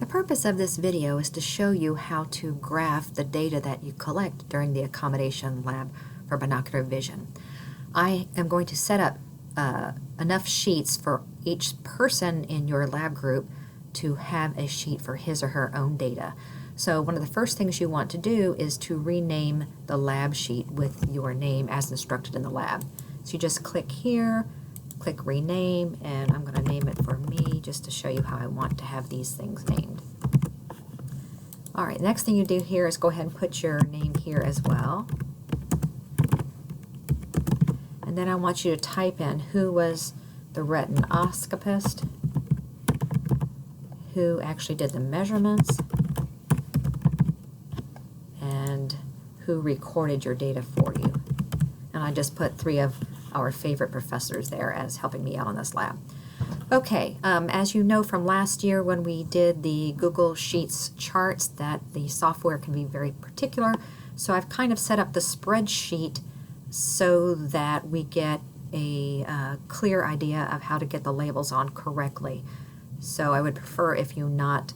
The purpose of this video is to show you how to graph the data that you collect during the Accommodation Lab for binocular vision. I am going to set up enough sheets for each person in your lab group to have a sheet for his or her own data. So one of the first things you want to do is to rename the lab sheet with your name as instructed in the lab. So you just click here, click rename, and I'm going to name it for me just to show you how I want to have these things named. Alright, next thing you do here is go ahead and put your name here as well. And then I want you to type in who was the retinoscopist, who actually did the measurements, and who recorded your data for you. And I just put 3 of our favorite professors there as helping me out on this lab. Okay, as you know from last year when we did the Google Sheets charts, that the software can be very particular. So I've kind of set up the spreadsheet so that we get a clear idea of how to get the labels on correctly. So I would prefer if you not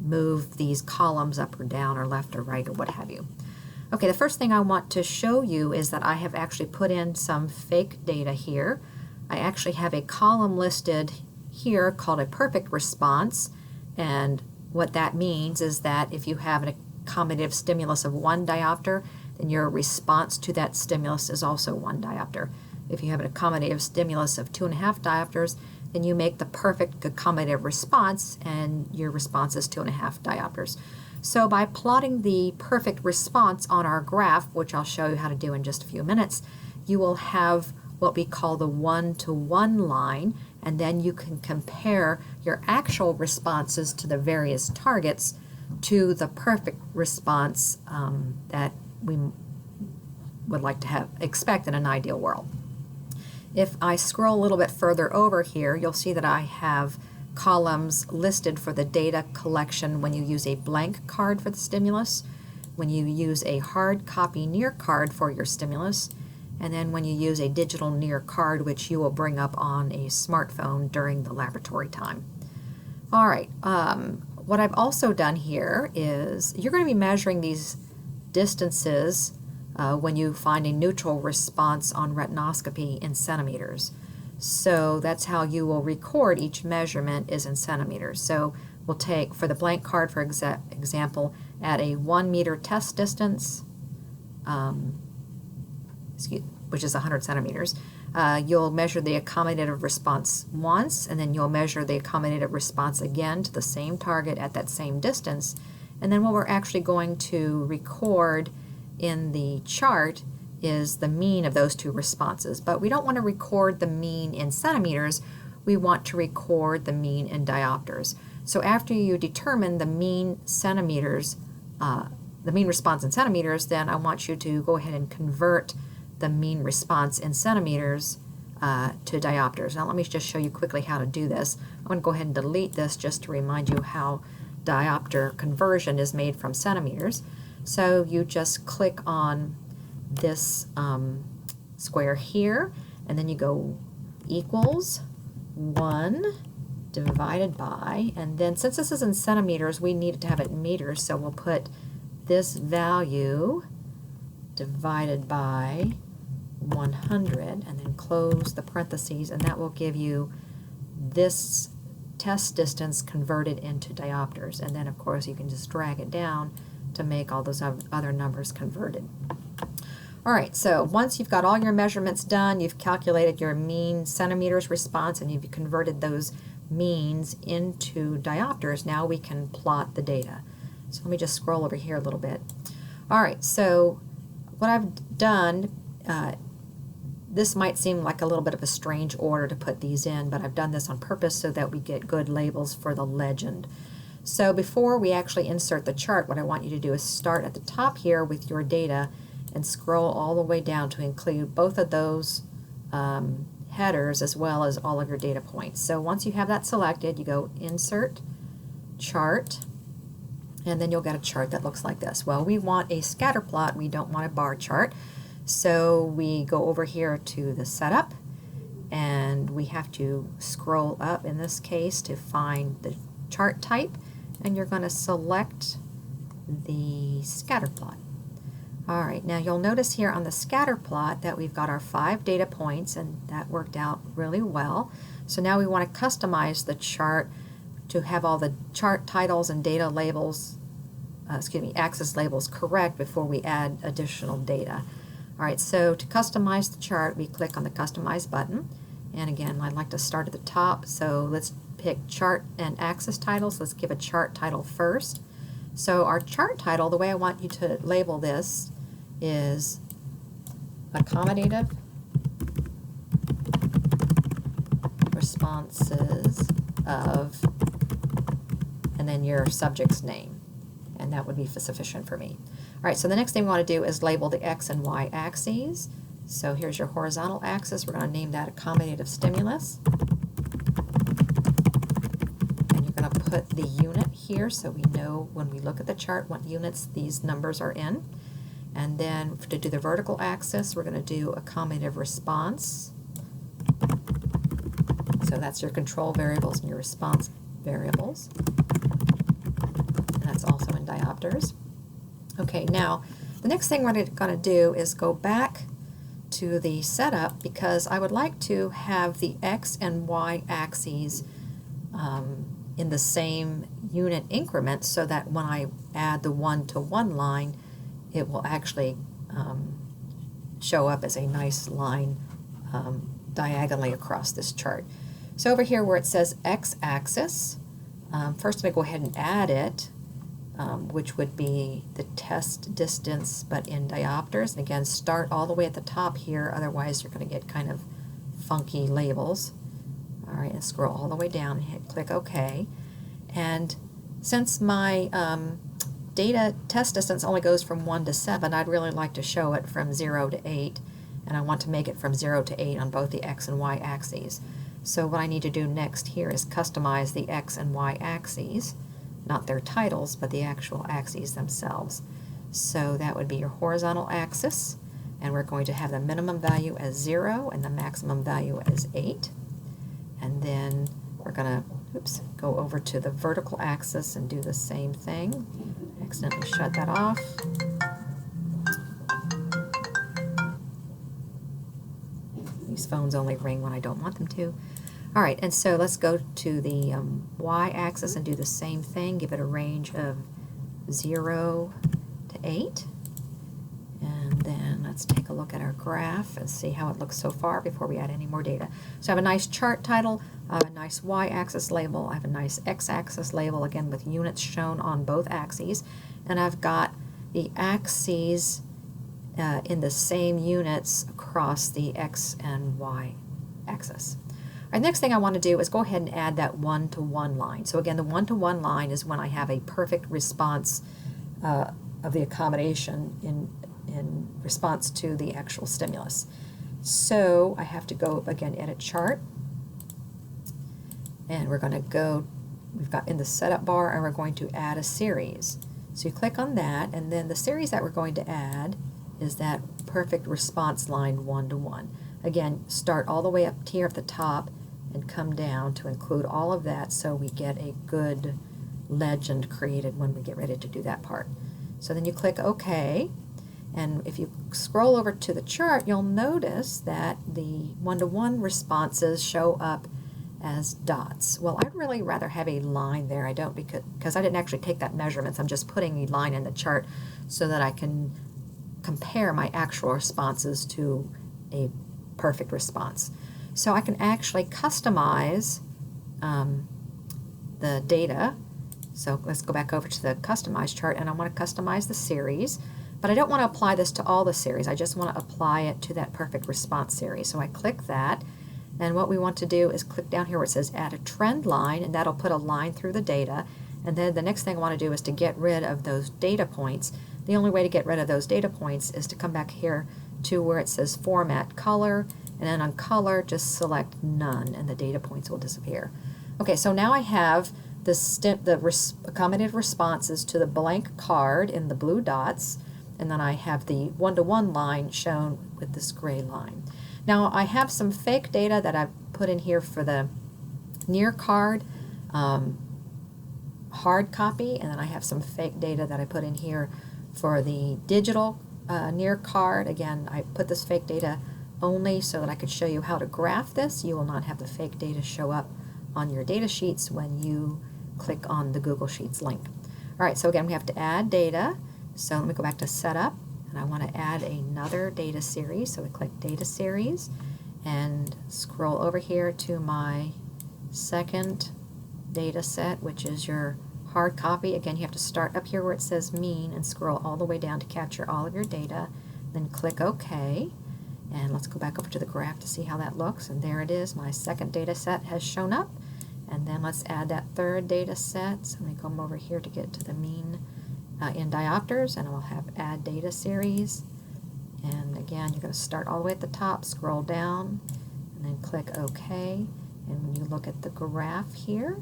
move these columns up or down or left or right or what have you. Okay, the first thing I want to show you is that I have actually put in some fake data here. I actually have a column listed here called a perfect response, and what that means is that if you have an accommodative stimulus of 1 diopter, then your response to that stimulus is also 1 diopter. If you have an accommodative stimulus of 2.5 diopters, then you make the perfect accommodative response, and your response is 2.5 diopters. So by plotting the perfect response on our graph, which I'll show you how to do in just a few minutes, you will have what we call the 1-to-1 line, and then you can compare your actual responses to the various targets to the perfect response that we would like to expect in an ideal world. If I scroll a little bit further over here, you'll see that I have columns listed for the data collection when you use a blank card for the stimulus, when you use a hard copy near card for your stimulus, and then when you use a digital near card, which you will bring up on a smartphone during the laboratory time. All right, what I've also done here is you're going to be measuring these distances when you find a neutral response on retinoscopy in centimeters. So that's how you will record each measurement is in centimeters. So we'll take, for the blank card, for example, at a 1 meter test distance, which is 100 centimeters, you'll measure the accommodative response once, and then you'll measure the accommodative response again to the same target at that same distance. And then what we're actually going to record in the chart is the mean of those 2 responses. But we don't want to record the mean in centimeters, we want to record the mean in diopters. So after you determine the mean centimeters, the mean response in centimeters, then I want you to go ahead and convert the mean response in centimeters to diopters. Now let me just show you quickly how to do this. I'm going to go ahead and delete this just to remind you how diopter conversion is made from centimeters. So you just click on this square here, and then you go equals 1 divided by, and then since this is in centimeters, we need to have it in meters, so we'll put this value divided by 100, and then close the parentheses, and that will give you this test distance converted into diopters. And then of course you can just drag it down to make all those other numbers converted. Alright, so once you've got all your measurements done, you've calculated your mean centimeters response, and you've converted those means into diopters, now we can plot the data. So let me just scroll over here a little bit. Alright, so what I've done, this might seem like a little bit of a strange order to put these in, but I've done this on purpose so that we get good labels for the legend. So before we actually insert the chart, what I want you to do is start at the top here with your data and scroll all the way down to include both of those headers as well as all of your data points. So once you have that selected, you go Insert, Chart, and then you'll get a chart that looks like this. Well, we want a scatter plot, we don't want a bar chart. So we go over here to the Setup, and we have to scroll up in this case to find the chart type, and you're going to select the scatter plot. All right, now you'll notice here on the scatter plot that we've got our 5 data points, and that worked out really well. So now we want to customize the chart to have all the chart titles and data labels, axis labels correct before we add additional data. All right, so to customize the chart, we click on the Customize button. And again, I'd like to start at the top, so let's pick chart and axis titles. Let's give a chart title first. So our chart title, the way I want you to label this is accommodative responses of, and then your subject's name, and that would be sufficient for me. All right, so the next thing we want to do is label the X and Y axes. So here's your horizontal axis. We're going to name that accommodative stimulus. And you're going to put the unit here so we know when we look at the chart what units these numbers are in. And then to do the vertical axis, we're going to do accommodative response. So that's your control variables and your response variables. And that's also in diopters. Okay, now the next thing we're going to do is go back to the setup, because I would like to have the X and Y axes in the same unit increment, so that when I add the 1-to-1 line, it will actually show up as a nice line diagonally across this chart. So over here where it says X-axis, first I'm going to go ahead and add it, which would be the test distance but in diopters. And again, start all the way at the top here, otherwise you're going to get kind of funky labels. All right, and scroll all the way down and click OK. And since my data test distance only goes from 1 to 7, I'd really like to show it from 0 to 8, and I want to make it from 0 to 8 on both the X and Y axes. So what I need to do next here is customize the X and Y axes, not their titles, but the actual axes themselves. So that would be your horizontal axis, and we're going to have the minimum value as 0 and the maximum value as 8. And then we're going to, go over to the vertical axis and do the same thing. Accidentally shut that off. These phones only ring when I don't want them to. All right, and so let's go to the y-axis and do the same thing. Give it a range of 0 to 8. And then let's take a look at our graph and see how it looks so far before we add any more data. So I have a nice chart title, I have a nice y-axis label, I have a nice x-axis label, again with units shown on both axes, and I've got the axes in the same units across the x and y axis. Our next thing I want to do is go ahead and add that 1-to-1 line. So again, the 1-to-1 line is when I have a perfect response of the accommodation in response to the actual stimulus. So I have to go again, edit chart, and we're going to go, we've got in the setup bar, and we're going to add a series. So you click on that, and then the series that we're going to add is that perfect response line 1-to-1. Again, start all the way up here at the top and come down to include all of that so we get a good legend created when we get ready to do that part. So then you click OK, and if you scroll over to the chart, you'll notice that the 1-to-1 responses show up as dots. Well, I'd really rather have a line there. I don't, because I didn't actually take that measurements. I'm just putting a line in the chart so that I can compare my actual responses to a perfect response. So I can actually customize the data. So let's go back over to the customize chart, and I want to customize the series, but I don't want to apply this to all the series. I just want to apply it to that perfect response series. So I click that, and what we want to do is click down here where it says add a trend line, and that'll put a line through the data. And then the next thing I want to do is to get rid of those data points. The only way to get rid of those data points is to come back here to where it says format color, and then on color just select none, and the data points will disappear. Okay, so now I have the accommodative responses to the blank card in the blue dots, and then I have the 1-to-1 line shown with this gray line. Now I have some fake data that I've put in here for the near card, hard hard copy, and then I have some fake data that I put in here for the digital near card. Again, I put this fake data only so that I could show you how to graph this. You will not have the fake data show up on your data sheets when you click on the Google Sheets link. All right, so again, we have to add data. So let me go back to Setup, and I want to add another data series. So we click Data Series and scroll over here to my second data set, which is your hard copy. Again, you have to start up here where it says Mean and scroll all the way down to capture all of your data. Then click OK. And let's go back over to the graph to see how that looks. And there it is. My second data set has shown up. And then let's add that third data set. So let me come over here to get to the mean in diopters, and I'll have Add Data Series. And again, you're going to start all the way at the top, scroll down, and then click OK. And when you look at the graph here,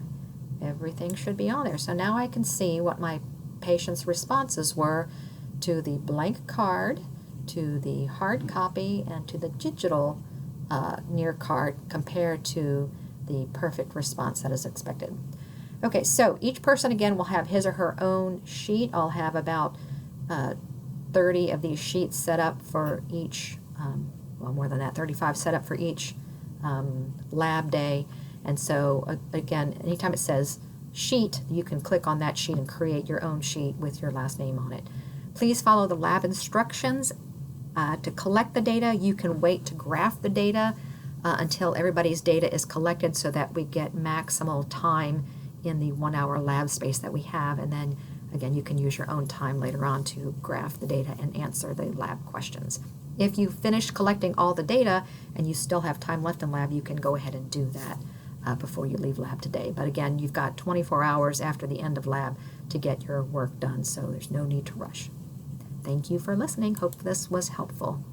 everything should be on there. So now I can see what my patient's responses were to the blank card, to the hard copy, and to the digital near card compared to the perfect response that is expected. Okay, so each person again will have his or her own sheet. I'll have about 30 of these sheets set up for each, well, more than that, 35 set up for each lab day. And so again, anytime it says sheet, you can click on that sheet and create your own sheet with your last name on it. Please follow the lab instructions. To collect the data, you can wait to graph the data until everybody's data is collected so that we get maximal time in the 1 hour lab space that we have. And then again, you can use your own time later on to graph the data and answer the lab questions. If you finish collecting all the data and you still have time left in lab, you can go ahead and do that before you leave lab today. But again, you've got 24 hours after the end of lab to get your work done, so there's no need to rush. Thank you for listening. Hope this was helpful.